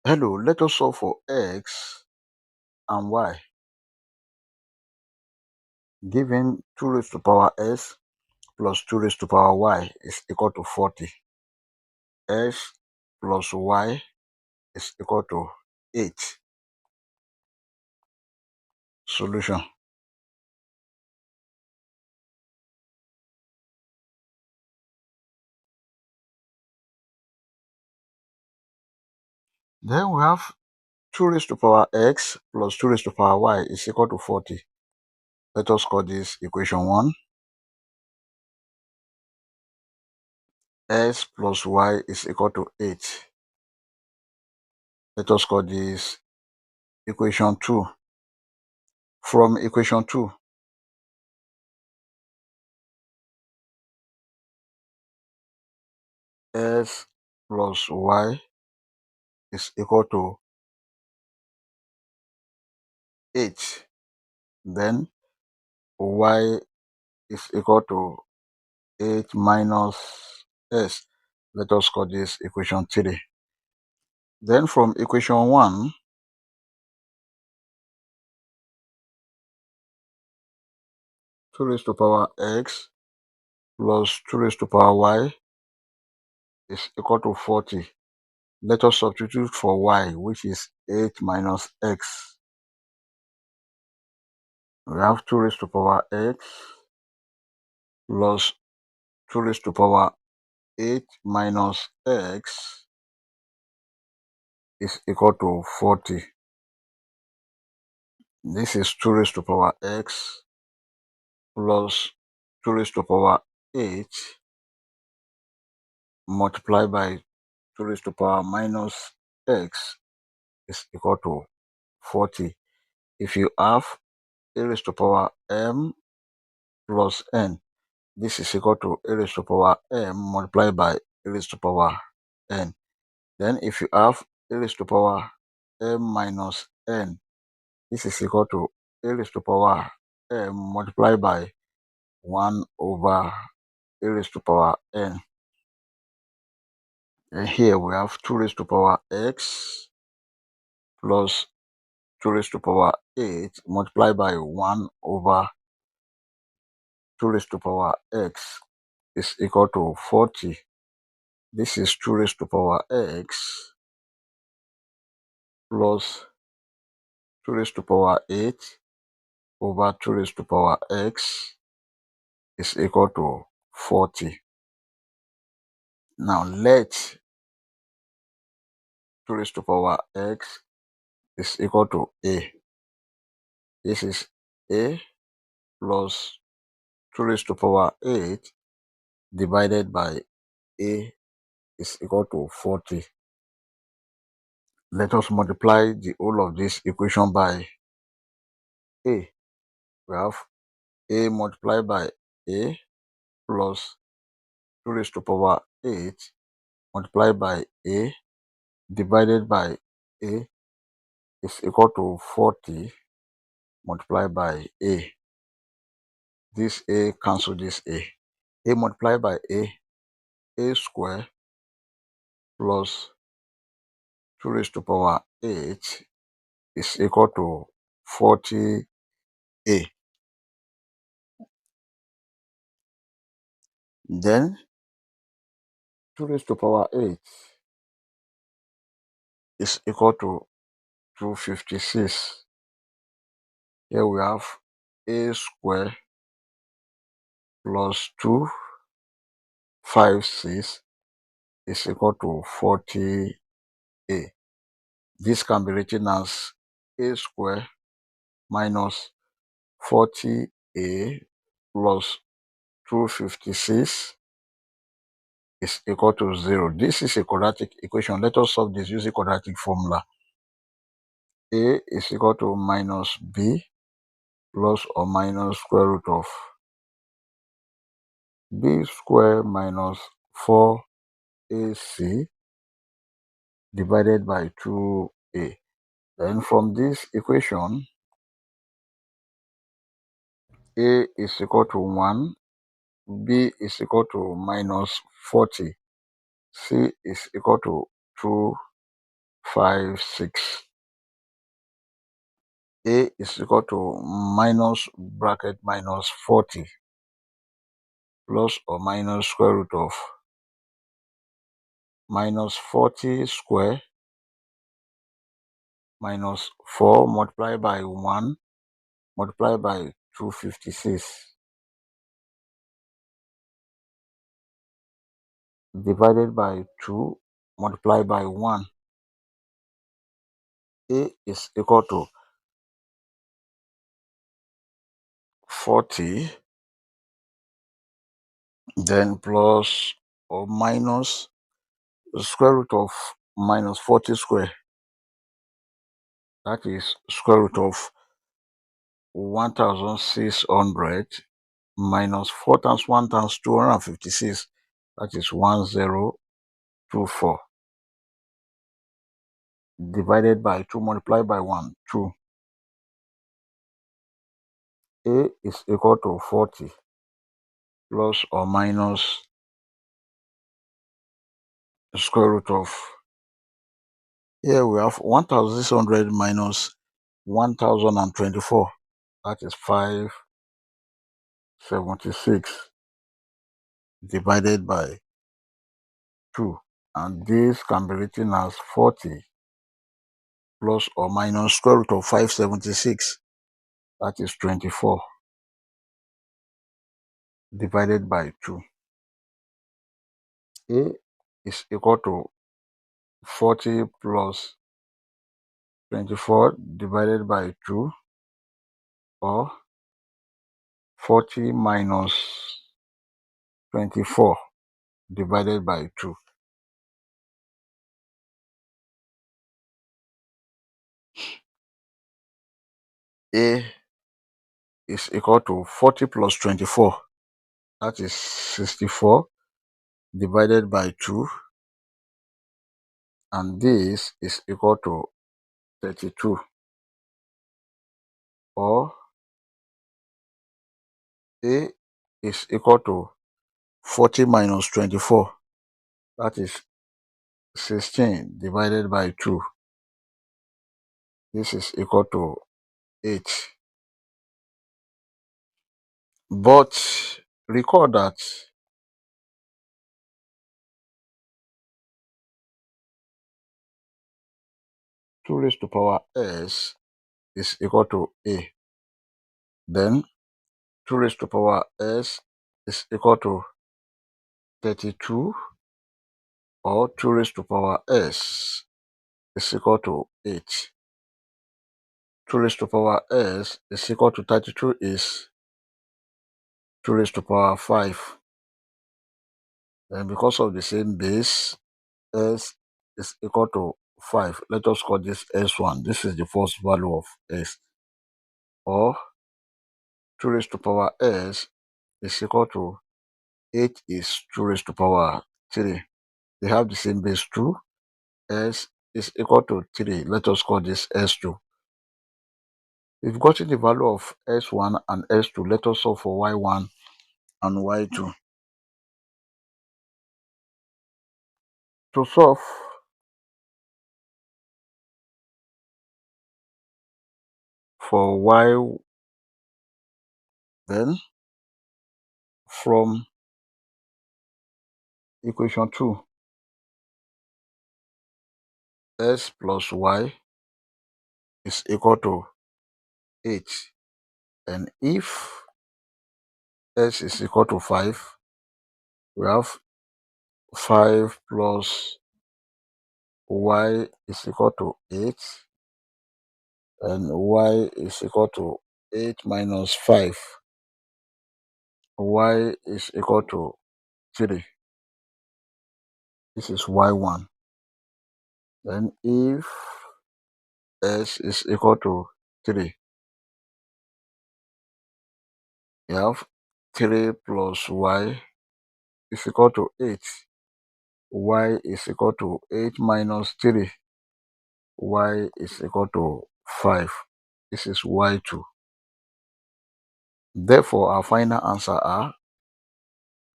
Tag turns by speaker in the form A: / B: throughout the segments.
A: Hello, let us solve for x and y. Given 2 raised to power s plus 2 raised to power y is equal to 40. S plus y is equal to 8. Solution. Then we have 2 raised to power x plus 2 raised to power y is equal to 40. Let us call this equation 1. S plus y is equal to 8. Let us call this equation 2. From equation 2, s plus y is equal to 8. Then y is equal to 8 minus s. Let us call this equation 3. Then from equation 1, two raised to power x plus 2 raised to power y is equal to 40. Let us substitute for y, which is 8 minus x. We have 2 raised to power x plus 2 raised to power 8 minus x is equal to 40. This is 2 raised to power x plus 2 raised to power 8 multiplied by 2 raised to power minus x is equal to 40. If you have a raised to power m plus n, this is equal to a raised to power m multiplied by a raised to power n. Then if you have a raised to power m minus n, this is equal to a raised to power m multiplied by 1 over a raised to power n. And here we have 2 raised to power x plus 2 raised to power 8 multiplied by 1 over 2 raised to power x is equal to 40. This is 2 raised to power x plus 2 raised to power 8 over 2 raised to power x is equal to 40. Now let 2 raised to power x is equal to a. This is a plus 2 raised to power 8 divided by a is equal to 40. Let us multiply the whole of this equation by a. We have a multiplied by a plus 2 raised to power 8 multiplied by a divided by a is equal to 40 multiplied by a. This a cancel this a. A multiplied by a square plus 2 raised to power 8 is equal to 40a. Then 2 raised to power 8 is equal to 256. Here we have a square plus 256 is equal to 40a. This can be written as a square minus 40a plus 256 is equal to 0. This is a quadratic equation. Let us solve this using quadratic formula. A is equal to minus b plus or minus square root of b square minus 4ac divided by 2a. Then from this equation, a is equal to 1, b is equal to minus 40, c is equal to 2, 5, 6. A is equal to minus bracket minus 40 plus or minus square root of minus 40 square minus 4 multiplied by 1 multiplied by 256 divided by 2 multiplied by 1. A is equal to 40, then plus or minus the square root of minus 40 square. That is square root of 1600 minus 4 times 1 times 256. That is 1024 divided by 2 multiplied by 1, 2. A is equal to 40 plus or minus the square root of, here we have 1600 minus 1024. That is 576 divided by 2. And this can be written as 40 plus or minus square root of 576. That is 24 divided by 2. A is equal to 40 plus 24 divided by 2, or 40 minus 24 divided by 2. A is equal to 40 plus 24. That is 64 divided by 2. And this is equal to 32. Or A is equal to 40 minus 24. That is 16 divided by 2. This is equal to 8. But recall that 2 raised to power s is equal to A. Then 2 raised to power s is equal to 32, or 2 raised to power s is equal to 8. 2 raised to power s is equal to 32 is 2 raised to power 5. And because of the same base, s is equal to 5. Let us call this s1. This is the first value of s. Or 2 raised to power s is equal to 8 is 2 raised to power 3. They have the same base 2. S is equal to 3. Let us call this S2. We've gotten the value of S1 and S2. Let us solve for Y1 and Y2. To solve for Y, then from equation 2, S plus Y is equal to 8. And if S is equal to 5, we have 5 plus Y is equal to 8. And Y is equal to 8 minus 5. Y is equal to 3. This is Y1. Then if S is equal to 3, you have 3 plus Y is equal to 8. Y is equal to 8 minus 3. Y is equal to 5. This is Y2. Therefore, our final answer are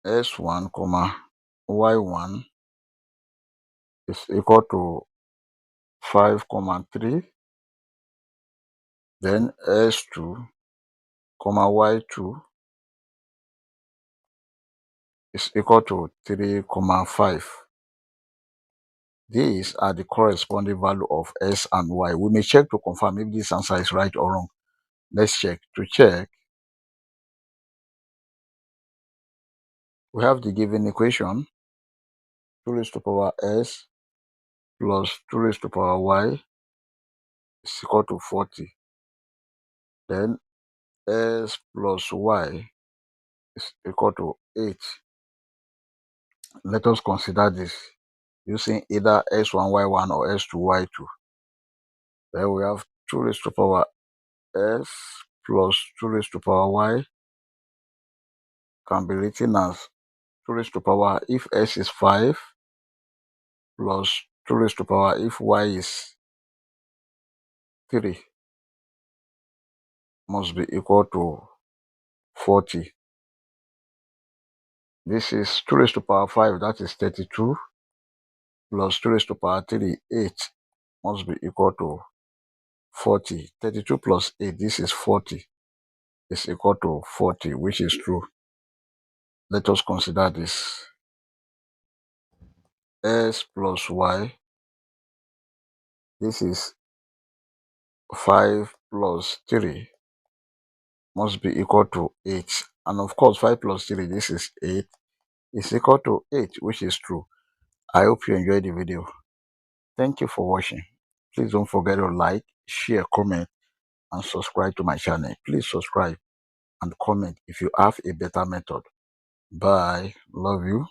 A: S1, Y1 is equal to 5, 3, then S2, Y2 is equal to 3, 5. These are the corresponding value of S and Y. We may check to confirm if this answer is right or wrong. Let's check. To check, we have the given equation, 2 raised to power S plus 2 raised to power Y is equal to 40. Then S plus Y is equal to 8. Let us consider this using either S1, Y1 or S2, Y2. Then we have 2 raised to power S plus 2 raised to power Y can be written as 2 raised to power if S is 5 plus 2 raised to power if Y is 3 must be equal to 40. This is 2 raised to power 5, that is 32, plus 2 raised to power 3, 8, must be equal to 40. 32 plus 8, this is 40, is equal to 40, which is true. Let us consider this. S plus Y, this is 5 plus 3, must be equal to 8. And of course, 5 plus 3, this is 8, is equal to 8, which is true. I hope you enjoyed the video. Thank you for watching. Please don't forget to like, share, comment, and subscribe to my channel. Please subscribe and comment if you have a better method. Bye. Love you.